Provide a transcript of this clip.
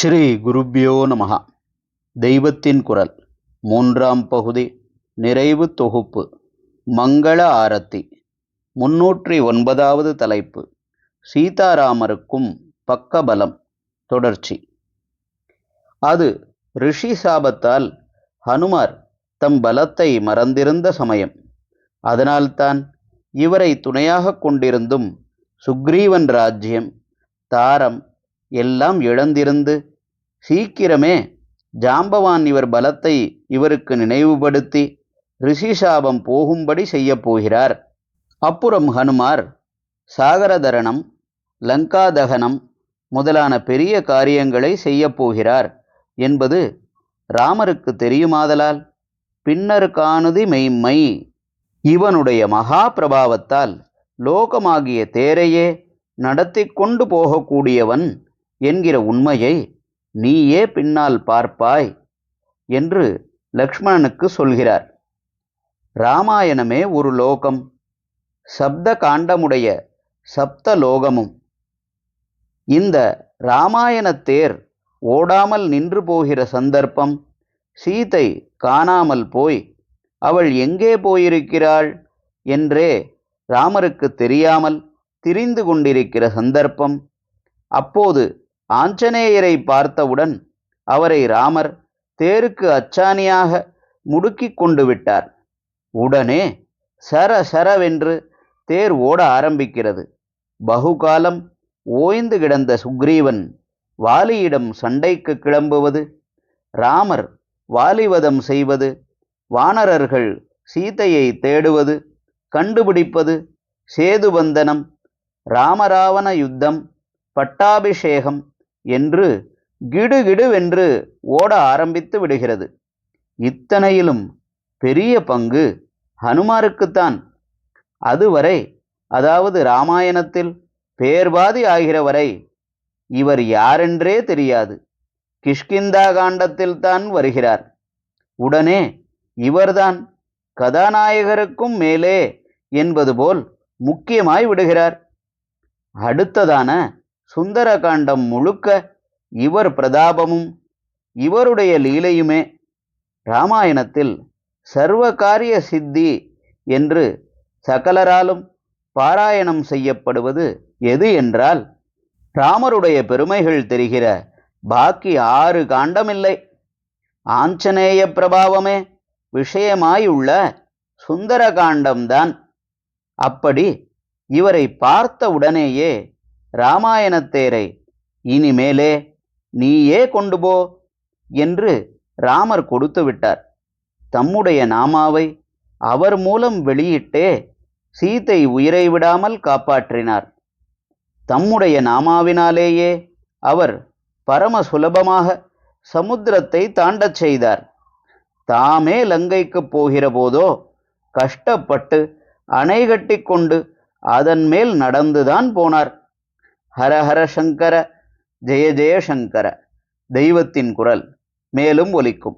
ஸ்ரீ குருப்யோ நமஹ. தெய்வத்தின் குரல் மூன்றாம் பகுதி, நிறைவு தொகுப்பு, மங்கள ஆரத்தி. 309வது தலைப்பு, சீதாராமருக்கும் பக்கபலம். தொடர்ச்சி. அது ரிஷி சாபத்தால் ஹனுமார் தம் பலத்தை மறந்திருந்த சமயம். அதனால்தான் இவரை துணையாக கொண்டிருந்தும் சுக்ரீவன் ராஜ்யம், தாரம் எல்லாம் இழந்திருந்து சீக்கிரமே ஜாம்பவான் இவர் பலத்தை இவருக்கு நினைவுபடுத்தி ரிஷிசாபம் போகும்படி செய்யப் போகிறார். அப்புறம் ஹனுமார் சாகரதரணம், லங்காதகனம் முதலான பெரிய காரியங்களை செய்யப் போகிறார் என்பது ராமருக்கு தெரியுமாதலால் பின்னர் காணுதி மெய்ம்மை, இவனுடைய மகா பிரபாவத்தால் லோகமாகிய தேரையே நடத்தி கொண்டு போகக்கூடியவன் என்கிற உண்மையை நீயே பின்னால் பார்ப்பாய் என்று லக்ஷ்மணனுக்கு சொல்கிறார். இராமாயணமே ஒரு லோகம், சப்த காண்டமுடைய சப்த லோகமும். இந்த இராமாயண தேர் ஓடாமல் நின்று போகிற சந்தர்ப்பம், சீதை காணாமல் போய் அவள் எங்கே போயிருக்கிறாள் என்றே ராமருக்கு தெரியாமல் திரிந்து கொண்டிருக்கிற சந்தர்ப்பம். அப்போது ஆஞ்சநேயரை பார்த்தவுடன் அவரை ராமர் தேருக்கு அச்சாணியாக முடுக்கி கொண்டு விட்டார். உடனே சர சரவென்று தேர் ஓட ஆரம்பிக்கிறது. பகுகாலம் ஓய்ந்து கிடந்த சுக்ரீவன் வாலியிடம் சண்டைக்கு கிளம்புவது, ராமர் வாலிவதம் செய்வது, வானரர்கள் சீதையை தேடுவது, கண்டுபிடிப்பது, சேதுபந்தனம், ராமராவண யுத்தம், பட்டாபிஷேகம் என்று கிடுகிடுவென்று ஓட ஆரம்பித்து விடுகிறது. இத்தனையிலும் பெரிய பங்கு ஹனுமாருக்குத்தான். அதுவரை, அதாவது இராமாயணத்தில் பேர்பாதி ஆகிற வரை இவர் யாரென்றே தெரியாது. கிஷ்கிந்தா காண்டத்தில்தான் வருகிறார். உடனே இவர்தான் கதாநாயகருக்கும் மேலே என்பது போல் முக்கியமாய் விடுகிறார். அடுத்ததான சுந்தர காண்டம் முழுக்க இவர் பிரதாபமும் இவருடைய லீலையுமே. இராமாயணத்தில் சர்வகாரிய சித்தி என்று சகலராலும் பாராயணம் செய்யப்படுவது எது என்றால், ராமருடைய பெருமைகள் தெரிகிற பாக்கி 6 காண்டமில்லை. ஆஞ்சநேய பிரபாவமே விஷயமாயுள்ள சுந்தர காண்டம்தான். அப்படி இவரை பார்த்த உடனேயே இராமாயணத்தேரை இனிமேலே நீயே கொண்டு போ என்று ராமர் கொடுத்து விட்டார். தம்முடைய நாமாவை அவர் மூலம் வெளியிட்டே சீதை உயிரை விடாமல் காப்பாற்றினார். தம்முடைய நாமாவினாலேயே அவர் பரம சுலபமாக சமுத்திரத்தை தாண்டச் செய்தார். தாமே லங்கைக்கு போகிற போதோ கஷ்டப்பட்டு அணை கட்டி கொண்டு அதன் மேல் நடந்துதான் போனார். ஹரஹர சங்கர, ஜெய ஜெய சங்கர. தெய்வத்தின் குரல் மேலும் ஒலிக்கும்.